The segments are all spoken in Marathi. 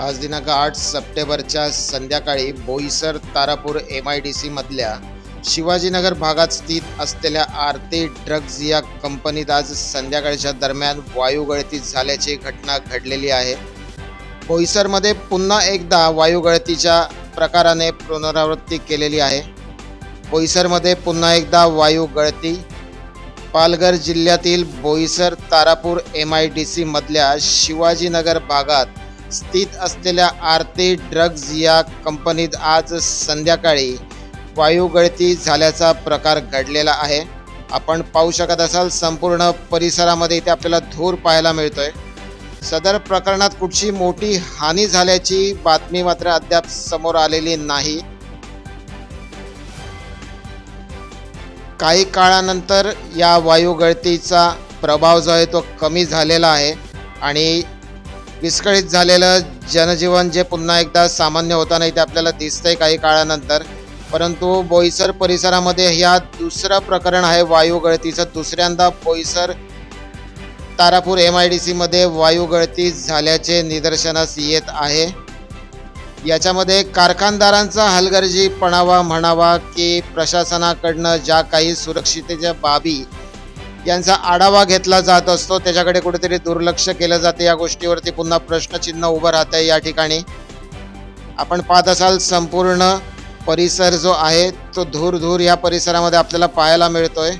आज दिनांक 8 सप्टेंबरच्या संध्याकाळी बोईसर तारापूर MIDC मधल्या शिवाजीनगर भागात स्थित असलेल्या आरती ड्रग्ज या कंपनीत आज संध्याकाळच्या दरम्यान वायुगळती झाल्याची घटना घडलेली आहे। बोईसरमध्ये पुन्हा एकदा वायुगळतीच्या प्रकाराने पुनरावृत्ती केलेली आहे। बोईसरमध्ये पुन्हा एकदा वायुगळती। पालघर जिल्ह्यातील बोईसर तारापूर MIDC मधल्या शिवाजीनगर भागात स्थित असलेल्या आरती ड्रग्ज या कंपनीत आज संध्याकाळी वायुगळती झाल्याचा प्रकार घडलेला आहे। आपण पाहू शकत असाल संपूर्ण परिसरामध्ये इथे आपल्याला धूर पाहायला मिळतोय। सदर प्रकरणात कुठची मोठी हानी झाल्याची बातमी मात्र अद्याप समोर आलेली नाही। काही काळानंतर या वायुगळतीचा प्रभाव जो आहे तो कमी झालेला आहे आणि विस्कळीत झालेलं जनजीवन जे पुन्हा एकदा सामान्य होताना इथे आपल्याला दिसतंय काही काळानंतर। परंतु बोईसर परिसरामध्ये ह्या दुसरं प्रकरण आहे वायुगळतीचं। दुसऱ्यांदा बोईसर तारापूर MIDC मध्ये वायुगळती झाल्याचे निदर्शनास येत आहे। याच्यामध्ये कारखानदारांचा हलगर्जीपणा म्हणावा की प्रशासनाकडनं ज्या काही सुरक्षिततेच्या बाबी यांचा आढावा घेतला जात असतो त्याच्याकडे कुठेतरी दुर्लक्ष केलं जाते। या गोष्टीवरती पुन्हा प्रश्नचिन्ह उभं राहत आहे। या ठिकाणी आपण पाहत असाल संपूर्ण परिसर जो आहे तो धूर या परिसरामध्ये आपल्याला पाहायला मिळतोय।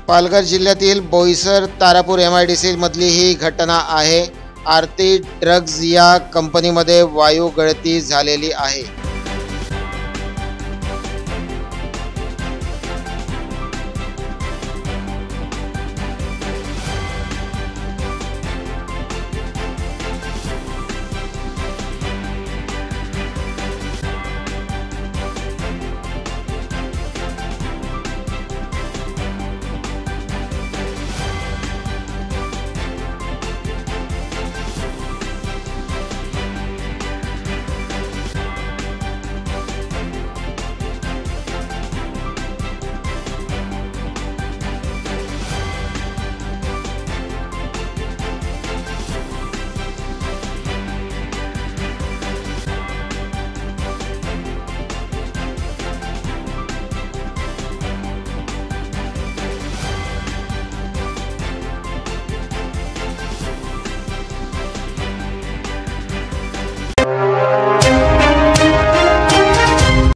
पालघर जिल्ह्यातील बोईसर तारापूर MIDC मधली ही घटना आहे। आरती ड्रग्ज या कंपनीमध्ये वायुगळती झालेली आहे।